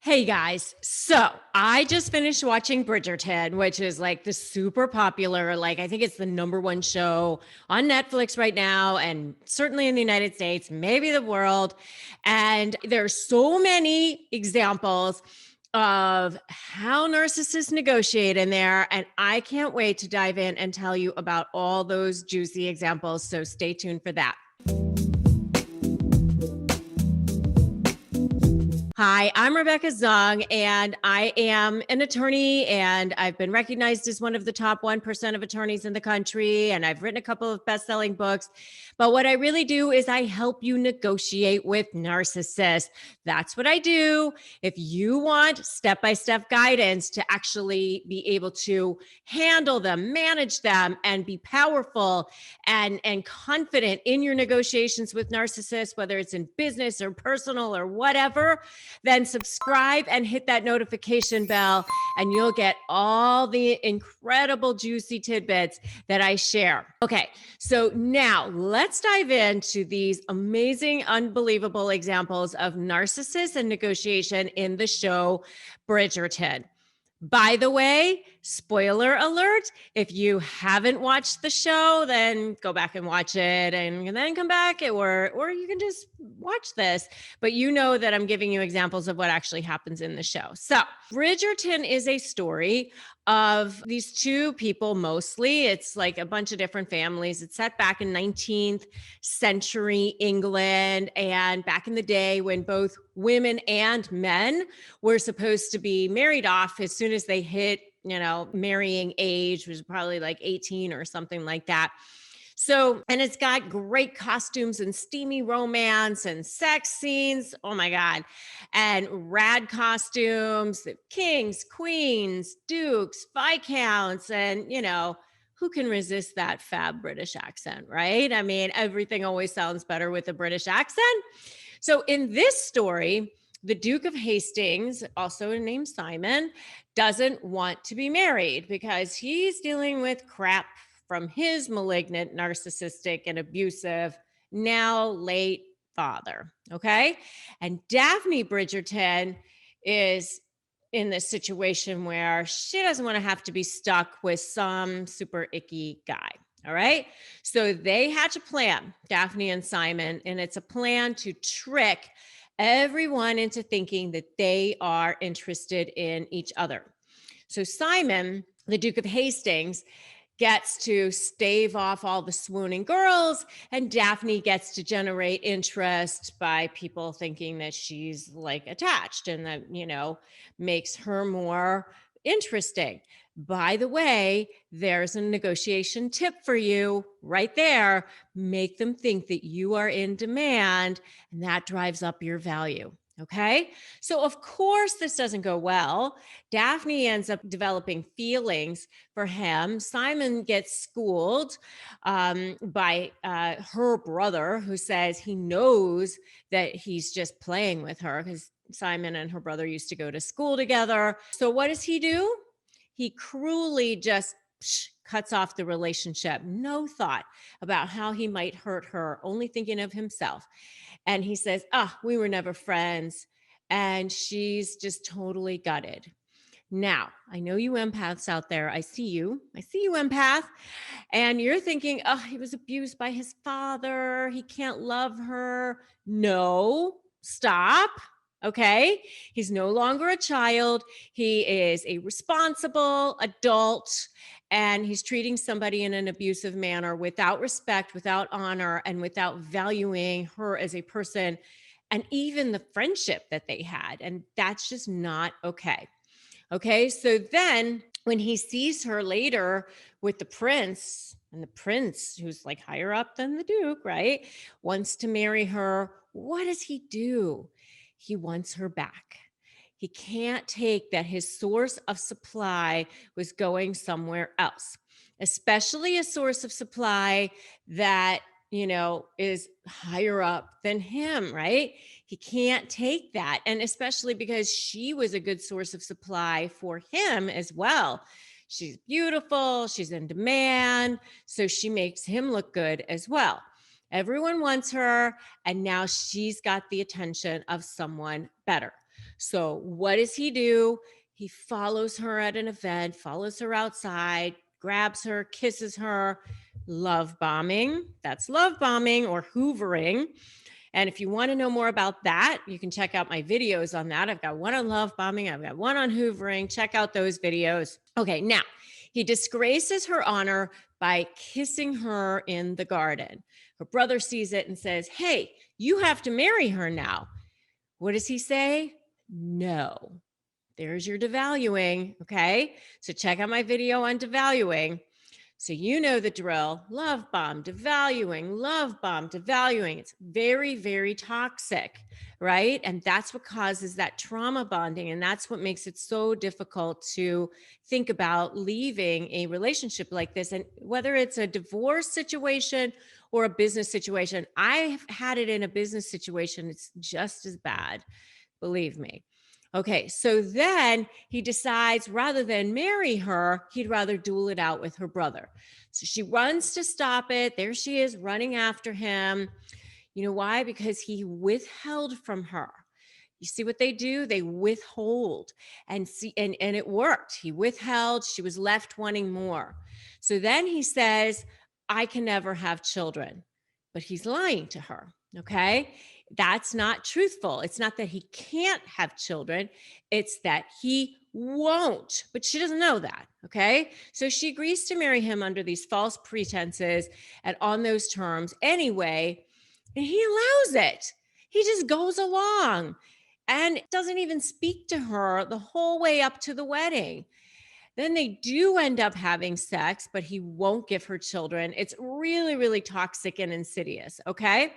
Hey guys, so I just finished watching Bridgerton, which is like the super popular, like I think it's the number one show on Netflix right now, and certainly in the United States, maybe the world. And there's so many examples of how narcissists negotiate in there. And I can't wait to dive in and tell you about all those juicy examples. So stay tuned for that. Hi, I'm Rebecca Zung, and I am an attorney, and I've been recognized as one of the top 1% of attorneys in the country, and I've written a couple of best-selling books. But what I really do is I help you negotiate with narcissists. That's what I do. If you want step-by-step guidance to actually be able to handle them, manage them, and be powerful and confident in your negotiations with narcissists, whether it's in business or personal or whatever, then subscribe and hit that notification bell, and you'll get all the incredible juicy tidbits that I share. Okay, so now let's dive into these amazing, unbelievable examples of narcissists and negotiation in the show Bridgerton. By the way, spoiler alert, if you haven't watched the show, then go back and watch it and then come back, or you can just watch this. But you know that I'm giving you examples of what actually happens in the show. So Bridgerton is a story of these two people mostly. It's like a bunch of different families. It's set back in 19th century England, and back in the day when both women and men were supposed to be married off as soon as they hit, marrying age, was probably like 18 or something like that. So, and it's got great costumes and steamy romance and sex scenes. Oh my God. And rad costumes, kings, queens, dukes, viscounts, and, who can resist that fab British accent, right? I mean, everything always sounds better with a British accent. So in this story, the Duke of Hastings, also named Simon, doesn't want to be married because he's dealing with crap from his malignant, narcissistic, and abusive, now late father. Okay. And Daphne Bridgerton is in this situation where she doesn't want to have to be stuck with some super icky guy. All right. So they hatch a plan, Daphne and Simon, and it's a plan to trick everyone into thinking that they are interested in each other. So Simon, the Duke of Hastings, gets to stave off all the swooning girls, and Daphne gets to generate interest by people thinking that she's like attached, and that, makes her more interesting. By the way, there's a negotiation tip for you right there. Make them think that you are in demand, and that drives up your value. Okay. So, of course, this doesn't go well. Daphne ends up developing feelings for him. Simon gets schooled by her brother, who says he knows that he's just playing with her because Simon and her brother used to go to school together. So, what does he do? He cruelly just cuts off the relationship. No thought about how he might hurt her, only thinking of himself. And he says, we were never friends. And she's just totally gutted. Now, I know you empaths out there. I see you, empath. And you're thinking, he was abused by his father. He can't love her. No, stop. Okay. He's no longer a child. He is a responsible adult, and he's treating somebody in an abusive manner without respect, without honor, and without valuing her as a person and even the friendship that they had. And that's just not okay. Okay. So then when he sees her later with the prince, and the prince, who's like higher up than the Duke, right, wants to marry her, what does he do? He wants her back. He can't take that his source of supply was going somewhere else, especially a source of supply that, is higher up than him, right? He can't take that. And especially because she was a good source of supply for him as well. She's beautiful, she's in demand, so she makes him look good as well. Everyone wants her, and now she's got the attention of someone better. So what does he do? He follows her at an event, follows her outside, grabs her, kisses her. Love bombing. That's love bombing or hoovering. And if you want to know more about that, you can check out my videos on that. I've got one on love bombing, I've got one on hoovering. Check out those videos. Okay, now he disgraces her honor by kissing her in the garden. Her brother sees it and says, "Hey, you have to marry her now." What does he say? No. There's your devaluing. Okay. So check out my video on devaluing. So you know the drill. Love bomb, devaluing, love bomb, devaluing. It's very, very toxic, right? And that's what causes that trauma bonding. And that's what makes it so difficult to think about leaving a relationship like this. And whether it's a divorce situation or a business situation, I've had it in a business situation. It's just as bad, believe me. Okay, so then he decides rather than marry her, he'd rather duel it out with her brother. So she runs to stop it. There she is running after him. You know why? Because he withheld from her. You see what they do? They withhold and see, and it worked. He withheld, she was left wanting more. So then he says, "I can never have children." But he's lying to her. Okay. That's not truthful. It's not that he can't have children, it's that he won't, but she doesn't know that. Okay. So she agrees to marry him under these false pretenses and on those terms anyway. And he allows it. He just goes along and doesn't even speak to her the whole way up to the wedding. Then they do end up having sex, but he won't give her children. It's really, really toxic and insidious. Okay.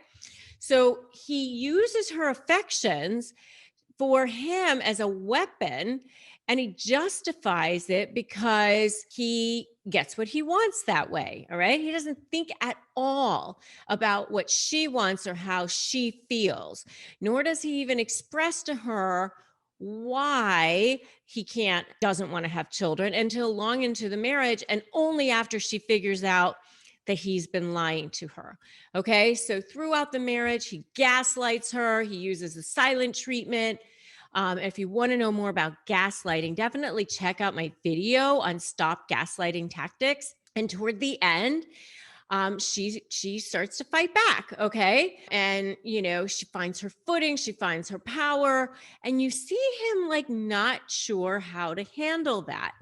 So he uses her affections for him as a weapon, and he justifies it because he gets what he wants that way. All right. He doesn't think at all about what she wants or how she feels, nor does he even express to her why he doesn't want to have children until long into the marriage, and only after she figures out that he's been lying to her. Okay. So throughout the marriage, he gaslights her. He uses the silent treatment. If you want to know more about gaslighting, definitely check out my video on stop gaslighting tactics. And toward the end, she starts to fight back. Okay. And, she finds her footing, she finds her power, and you see him like not sure how to handle that.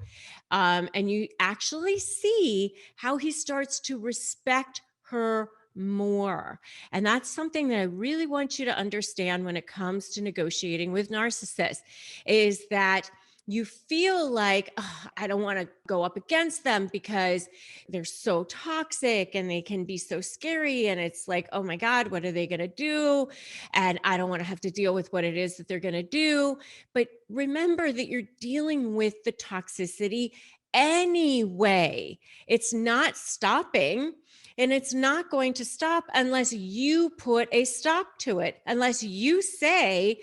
And you actually see how he starts to respect her more. And that's something that I really want you to understand when it comes to negotiating with narcissists, is that you feel like, "Oh, I don't want to go up against them because they're so toxic and they can be so scary. And it's like, oh my God, what are they going to do? And I don't want to have to deal with what it is that they're going to do." But remember that you're dealing with the toxicity anyway. It's not stopping. And it's not going to stop unless you put a stop to it, unless you say,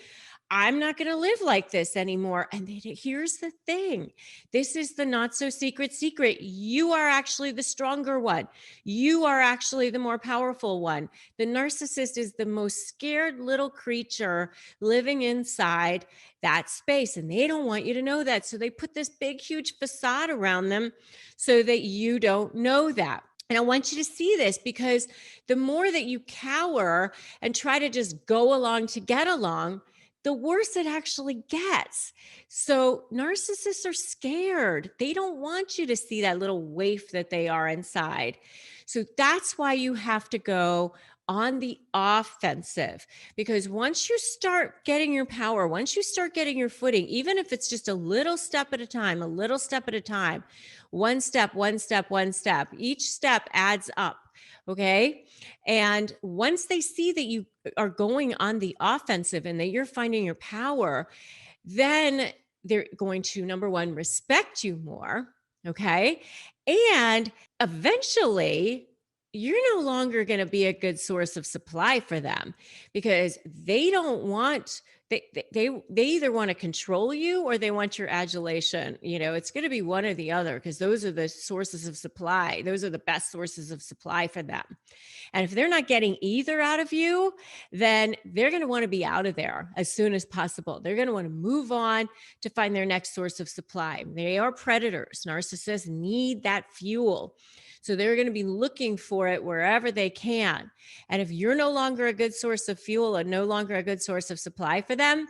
"I'm not going to live like this anymore." And here's the thing. This is the not so secret secret. You are actually the stronger one. You are actually the more powerful one. The narcissist is the most scared little creature living inside that space. And they don't want you to know that. So they put this big, huge facade around them so that you don't know that. And I want you to see this, because the more that you cower and try to just go along to get along, the worse it actually gets. So narcissists are scared. They don't want you to see that little waif that they are inside. So that's why you have to go on the offensive, because once you start getting your power, once you start getting your footing, even if it's just a little step at a time, a little step at a time, one step, one step, one step, each step adds up. Okay. And once they see that you are going on the offensive and that you're finding your power, then they're going to, number one, respect you more. Okay. And eventually, you're no longer going to be a good source of supply for them, because they don't want They either want to control you or they want your adulation. It's going to be one or the other, because those are the sources of supply. Those are the best sources of supply for them. And if they're not getting either out of you, then they're going to want to be out of there as soon as possible. They're going to want to move on to find their next source of supply. They are predators. Narcissists need that fuel. So they're going to be looking for it wherever they can. And if you're no longer a good source of fuel and no longer a good source of supply for them,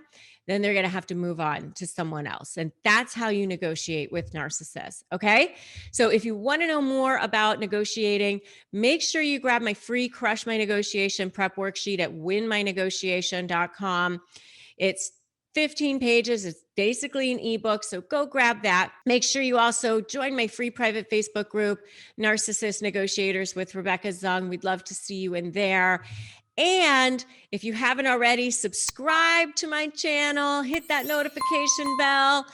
then they're going to have to move on to someone else. And that's how you negotiate with narcissists. Okay. So if you want to know more about negotiating, make sure you grab my free Crush My Negotiation prep worksheet at winmynegotiation.com. It's 15 pages. It's basically an ebook. So go grab that. Make sure you also join my free private Facebook group, Narcissist Negotiators with Rebecca Zung. We'd love to see you in there. And if you haven't already, subscribe to my channel, hit that notification bell.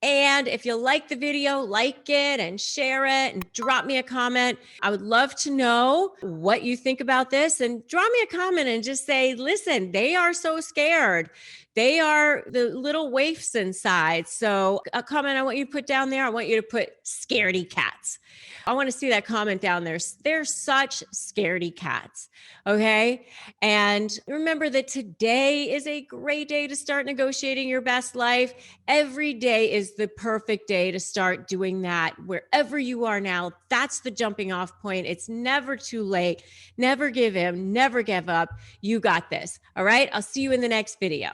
And if you like the video, like it and share it and drop me a comment. I would love to know what you think about this, and drop me a comment and just say, listen, they are so scared. They are the little waifs inside. So a comment I want you to put down there, I want you to put scaredy cats. I want to see that comment down there. They're such scaredy cats. Okay. And remember that today is a great day to start negotiating your best life. Every day is the perfect day to start doing that. Wherever you are now, that's the jumping off point. It's never too late. Never give in, never give up. You got this. All right. I'll see you in the next video.